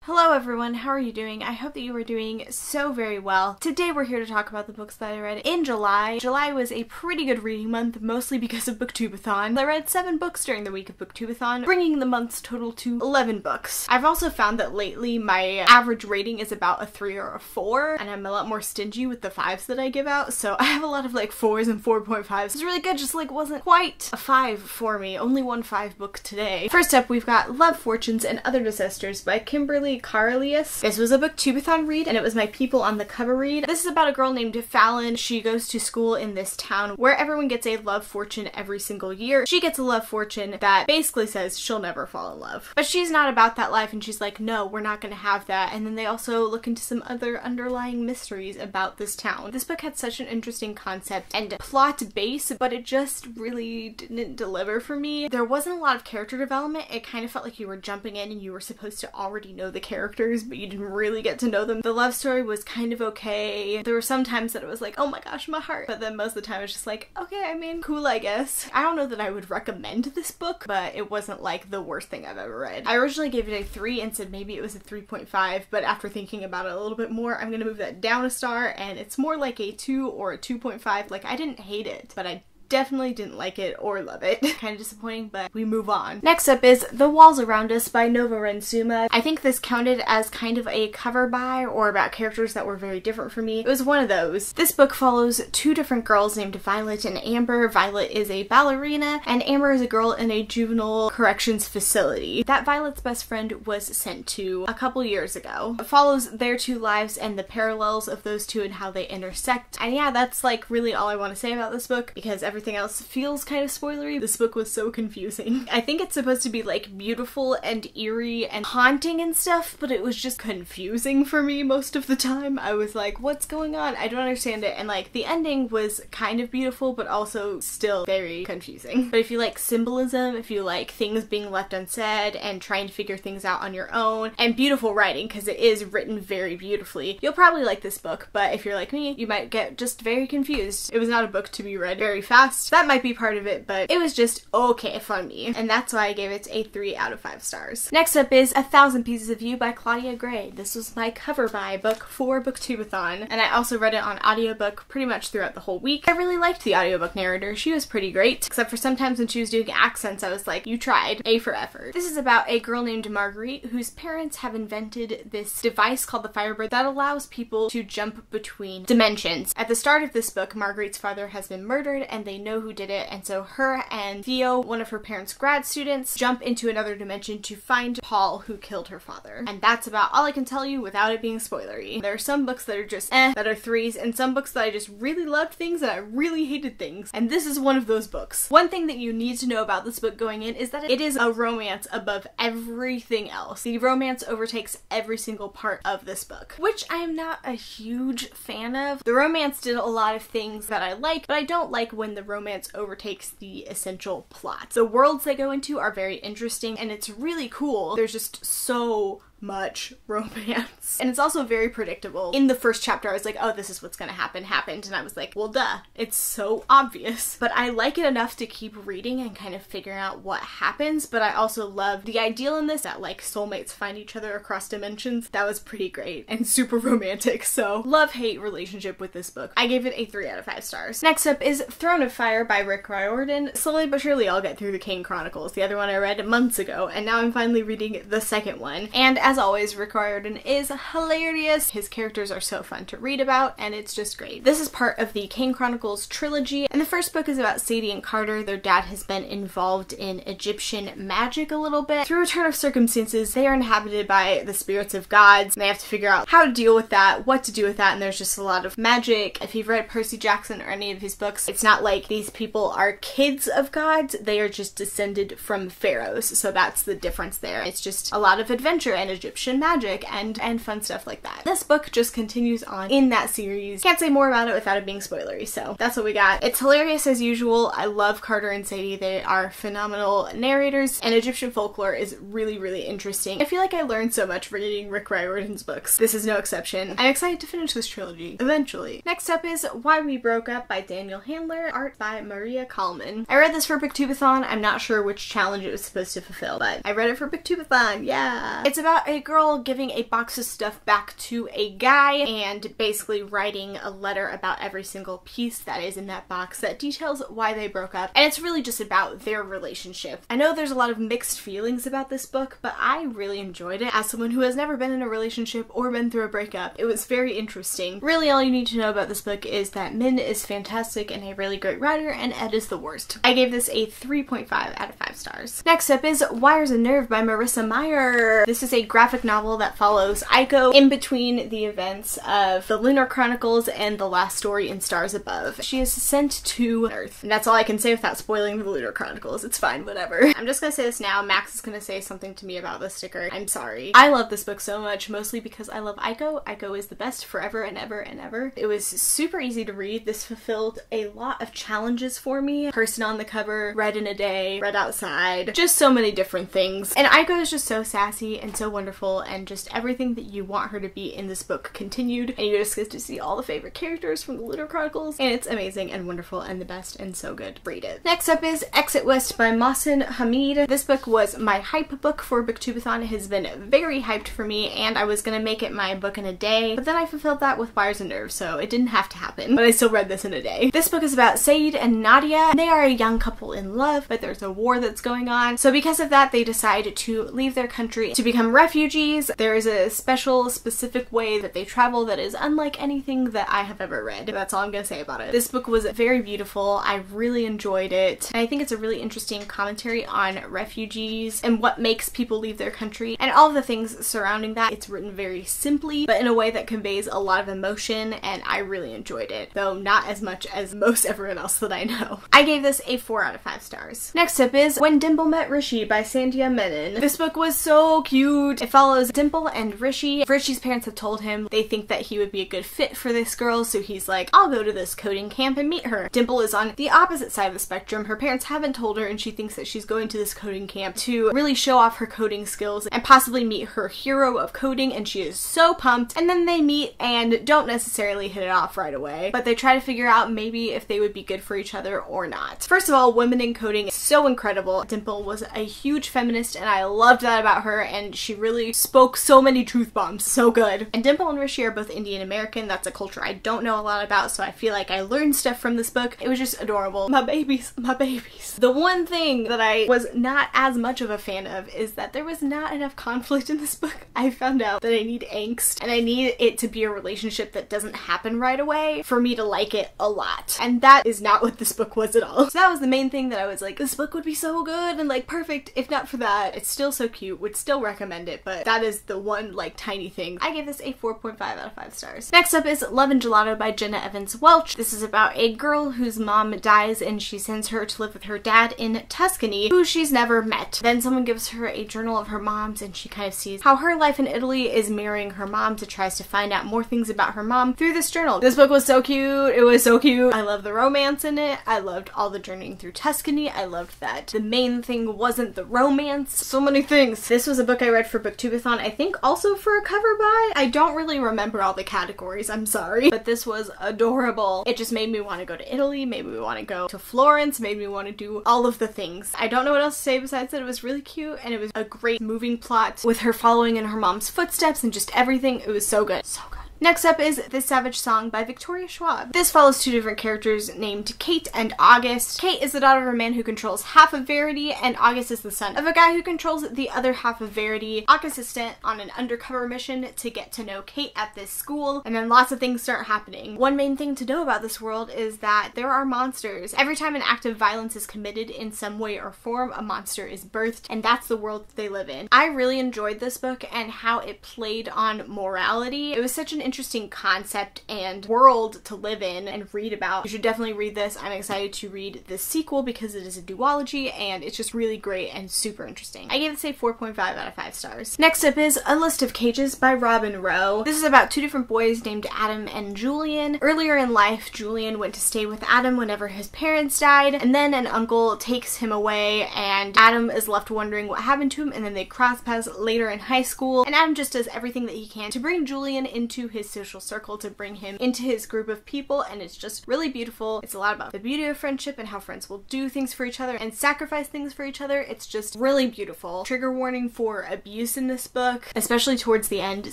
Hello everyone, how are you doing? I hope that you are doing so very well. Today we're here to talk about the books that I read in July. July was a pretty good reading month, mostly because of Booktubeathon. I read 7 books during the week of Booktubeathon, bringing the month's total to 11 books. I've also found that lately my average rating is about a 3 or a 4, and I'm a lot more stingy with the 5s that I give out, so I have a lot of like 4s and 4.5s. It's really good, just like wasn't quite a 5 for me. Only one 5 book today. First up, we've got Love, Fortunes, and Other Disasters by Kimberly Carlius. This was a Booktubeathon read, and it was my people on the cover read. This is about a girl named Fallon. She goes to school in this town where everyone gets a love fortune every single year. She gets a love fortune that basically says she'll never fall in love. But she's not about that life, and she's like, no, we're not gonna have that. And then they also look into some other underlying mysteries about this town. This book had such an interesting concept and plot base, but it just really didn't deliver for me. There wasn't a lot of character development. It kind of felt like you were jumping in and you were supposed to already know the characters, but you didn't really get to know them. The love story was kind of okay. There were some times that it was like, oh my gosh, my heart. But then most of the time it's just like, okay, I mean, cool, I guess. I don't know that I would recommend this book, but it wasn't like the worst thing I've ever read. I originally gave it a 3 and said maybe it was a 3.5, but after thinking about it a little bit more, I'm gonna move that down a star, and it's more like a 2 or a 2.5. Like, I didn't hate it, but I definitely didn't like it or love it. Kind of disappointing, but we move on. Next up is The Walls Around Us by Nova Rensuma. I think this counted as kind of a cover by or about characters that were very different from me. It was one of those. This book follows 2 different girls named Violet and Amber. Violet is a ballerina, and Amber is a girl in a juvenile corrections facility that Violet's best friend was sent to a couple years ago. It follows their 2 lives and the parallels of those 2 and how they intersect. And yeah, that's like really all I want to say about this book, because everything else feels kind of spoilery. This book was so confusing. I think it's supposed to be like beautiful and eerie and haunting and stuff, but it was just confusing for me most of the time. I was like, what's going on? I don't understand it. And like the ending was kind of beautiful, but also still very confusing. But if you like symbolism, if you like things being left unsaid and trying to figure things out on your own, and beautiful writing, because it is written very beautifully, you'll probably like this book. But if you're like me, you might get just very confused. It was not a book to be read very fast. That might be part of it, but it was just okay for me, and that's why I gave it a 3 out of 5 stars. Next up is 1,000 Pieces of You by Claudia Gray. This was my cover by book for Booktubeathon, and I also read it on audiobook pretty much throughout the whole week. I really liked the audiobook narrator. She was pretty great, except for sometimes when she was doing accents, I was like, you tried. A for effort. This is about a girl named Marguerite whose parents have invented this device called the Firebird that allows people to jump between dimensions. At the start of this book, Marguerite's father has been murdered, and they know who did it, and so her and Theo, one of her parents' grad students, jump into another dimension to find Paul, who killed her father. And that's about all I can tell you without it being spoilery. There are some books that are just that are 3s, and some books that I just really loved things and I really hated things, and this is one of those books. One thing that you need to know about this book going in is that it is a romance above everything else. The romance overtakes every single part of this book, which I am not a huge fan of. The romance did a lot of things that I like, but I don't like when the romance overtakes the essential plot. The worlds they go into are very interesting, and it's really cool. There's just so much romance. And it's also very predictable. In the first chapter, I was like, oh, this is what's gonna happen, happened. And I was like, well, duh. It's so obvious. But I like it enough to keep reading and kind of figuring out what happens. But I also love the ideal in this that like soulmates find each other across dimensions. That was pretty great and super romantic. So love-hate relationship with this book. I gave it a 3 out of 5 stars. Next up is Throne of Fire by Rick Riordan. Slowly but surely I'll get through the Kane Chronicles. The other one I read months ago, and now I'm finally reading the second one. And as always, Rick Riordan is hilarious. His characters are so fun to read about, and it's just great. This is part of the Kane Chronicles trilogy, and the first book is about Sadie and Carter. Their dad has been involved in Egyptian magic a little bit. Through a turn of circumstances, they are inhabited by the spirits of gods, and they have to figure out how to deal with that, what to do with that, and there's just a lot of magic. If you've read Percy Jackson or any of his books, it's not like these people are kids of gods, they are just descended from pharaohs, so that's the difference there. It's just a lot of adventure and Egyptian magic and fun stuff like that. This book just continues on in that series. Can't say more about it without it being spoilery, so that's what we got. It's hilarious as usual. I love Carter and Sadie. They are phenomenal narrators, and Egyptian folklore is really, really interesting. I feel like I learned so much reading Rick Riordan's books. This is no exception. I'm excited to finish this trilogy, eventually. Next up is Why We Broke Up by Daniel Handler, art by Maria Kalman. I read this for Booktubeathon. I'm not sure which challenge it was supposed to fulfill, but I read it for Booktubeathon, yeah! It's about about a girl giving a box of stuff back to a guy and basically writing a letter about every single piece that is in that box that details why they broke up, and it's really just about their relationship. I know there's a lot of mixed feelings about this book, but I really enjoyed it. As someone who has never been in a relationship or been through a breakup, it was very interesting. Really, all you need to know about this book is that Min is fantastic and a really great writer, and Ed is the worst. I gave this a 3.5 out of 5 stars. Next up is Wires and Nerve by Marissa Meyer. This is a graphic novel that follows Aiko in between the events of the Lunar Chronicles and the last story in Stars Above. She is sent to Earth, and that's all I can say without spoiling the Lunar Chronicles. It's fine, whatever. I'm just gonna say this now. Max is gonna say something to me about this sticker. I'm sorry. I love this book so much, mostly because I love Aiko. Aiko is the best forever and ever and ever. It was super easy to read. This fulfilled a lot of challenges for me. Person on the cover, read in a day, read outside, just so many different things. And Aiko is just so sassy and so wonderful, and just everything that you want her to be in this book continued, and you just get to see all the favorite characters from the Lunar Chronicles, and it's amazing and wonderful and the best and so good. Read it. Next up is Exit West by Mohsin Hamid. This book was my hype book for Booktubeathon. It has been very hyped for me, and I was gonna make it my book in a day, but then I fulfilled that with Wires and Nerves, so it didn't have to happen, but I still read this in a day. This book is about Saeed and Nadia. They are a young couple in love, but there's a war that's going on, so because of that they decide to leave their country to become refugees. There is a special, specific way that they travel that is unlike anything that I have ever read. That's all I'm gonna say about it. This book was very beautiful. I really enjoyed it, and I think it's a really interesting commentary on refugees and what makes people leave their country and all of the things surrounding that. It's written very simply, but in a way that conveys a lot of emotion, and I really enjoyed it, though not as much as most everyone else that I know. I gave this a 4 out of 5 stars. Next up is When Dimple Met Rasheed by Sandhya Menon. This book was so cute. It follows Dimple and Rishi. Rishi's parents have told him they think that he would be a good fit for this girl, so he's like, I'll go to this coding camp and meet her. Dimple is on the opposite side of the spectrum. Her parents haven't told her, and she thinks that she's going to this coding camp to really show off her coding skills and possibly meet her hero of coding, and she is so pumped. And then they meet and don't necessarily hit it off right away, but they try to figure out maybe if they would be good for each other or not. First of all, women in coding is so incredible. Dimple was a huge feminist, and I loved that about her, and she really spoke so many truth bombs. So good. And Dimple and Rishi are both Indian American. That's a culture I don't know a lot about, so I feel like I learned stuff from this book. It was just adorable. My babies, my babies. The one thing that I was not as much of a fan of is that there was not enough conflict in this book. I found out that I need angst, and I need it to be a relationship that doesn't happen right away for me to like it a lot. And that is not what this book was at all. So that was the main thing that I was like, this book would be so good and like perfect if not for that. It's still so cute, would still recommend it, but that is the one like tiny thing. I gave this a 4.5 out of 5 stars. Next up is Love and Gelato by Jenna Evans Welch. This is about a girl whose mom dies, and she sends her to live with her dad in Tuscany, who she's never met. Then someone gives her a journal of her mom's, and she kind of sees how her life in Italy is mirroring her mom's, and tries to find out more things about her mom through this journal. This book was so cute. It was so cute. I love the romance in it. I loved all the journeying through Tuscany. I loved that the main thing wasn't the romance. So many things. This was a book I read for Booktubeathon, I think also for a cover by. I don't really remember all the categories, I'm sorry, but this was adorable. It just made me want to go to Italy, made me want to go to Florence, made me want to do all of the things. I don't know what else to say besides that it was really cute, and it was a great moving plot with her following in her mom's footsteps and just everything. It was so good. So good. Next up is This Savage Song by Victoria Schwab. This follows two different characters named Kate and August. Kate is the daughter of a man who controls half of Verity, and August is the son of a guy who controls the other half of Verity. August is sent on an undercover mission to get to know Kate at this school, and then lots of things start happening. One main thing to know about this world is that there are monsters. Every time an act of violence is committed in some way or form, a monster is birthed, and that's the world that they live in. I really enjoyed this book and how it played on morality. It was such an interesting concept and world to live in and read about. You should definitely read this. I'm excited to read the sequel because it is a duology and it's just really great and super interesting. I gave this a 4.5 out of 5 stars. Next up is A List of Cages by Robin Rowe. This is about two different boys named Adam and Julian. Earlier in life, Julian went to stay with Adam whenever his parents died, and then an uncle takes him away and Adam is left wondering what happened to him, and then they cross paths later in high school, and Adam just does everything that he can to bring Julian into his social circle to bring him into his group of people, and it's just really beautiful. It's a lot about the beauty of friendship and how friends will do things for each other and sacrifice things for each other. It's just really beautiful. Trigger warning for abuse in this book, especially towards the end,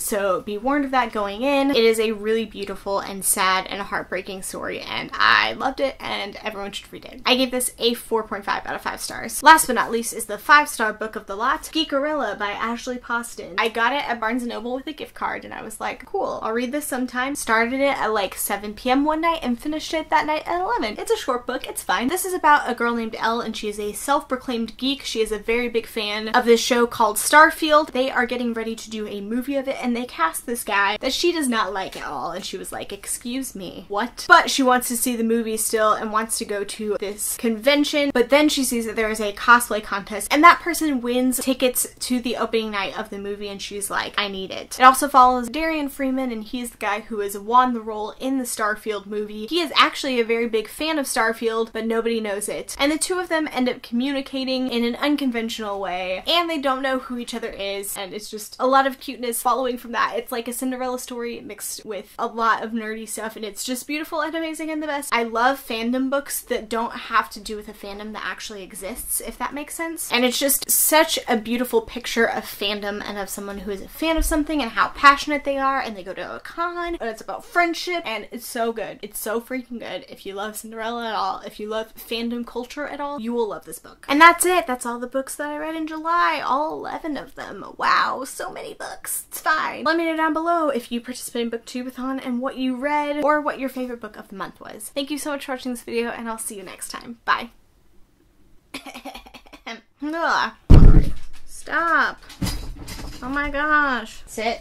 so be warned of that going in. It is a really beautiful and sad and heartbreaking story, and I loved it, and everyone should read it. I gave this a 4.5 out of 5 stars. Last but not least is the 5-star book of the lot, Geekerilla by Ashley Poston. I got it at Barnes & Noble with a gift card, and I was like, cool, I'll read this sometime. Started it at like 7 p.m. one night and finished it that night at 11. It's a short book, it's fine. This is about a girl named Elle, and she is a self-proclaimed geek. She is a very big fan of this show called Starfield. They are getting ready to do a movie of it, and they cast this guy that she does not like at all, and she was like, excuse me, what? But she wants to see the movie still and wants to go to this convention, but then she sees that there is a cosplay contest, and that person wins tickets to the opening night of the movie, and she's like, I need it. It also follows Darian Freeman, and he's the guy who has won the role in the Starfield movie. He is actually a very big fan of Starfield, but nobody knows it. And the two of them end up communicating in an unconventional way, and they don't know who each other is, and it's just a lot of cuteness following from that. It's like a Cinderella story mixed with a lot of nerdy stuff, and it's just beautiful and amazing and the best. I love fandom books that don't have to do with a fandom that actually exists, if that makes sense. And it's just such a beautiful picture of fandom and of someone who is a fan of something and how passionate they are, and they go to a con, and it's about friendship, and it's so good. It's so freaking good. If you love Cinderella at all, if you love fandom culture at all, you will love this book. And that's it. That's all the books that I read in July. All 11 of them. Wow, so many books. It's fine. Let me know down below if you participated in Booktubeathon and what you read, or what your favorite book of the month was. Thank you so much for watching this video, and I'll see you next time. Bye. Stop. Oh my gosh. Sit.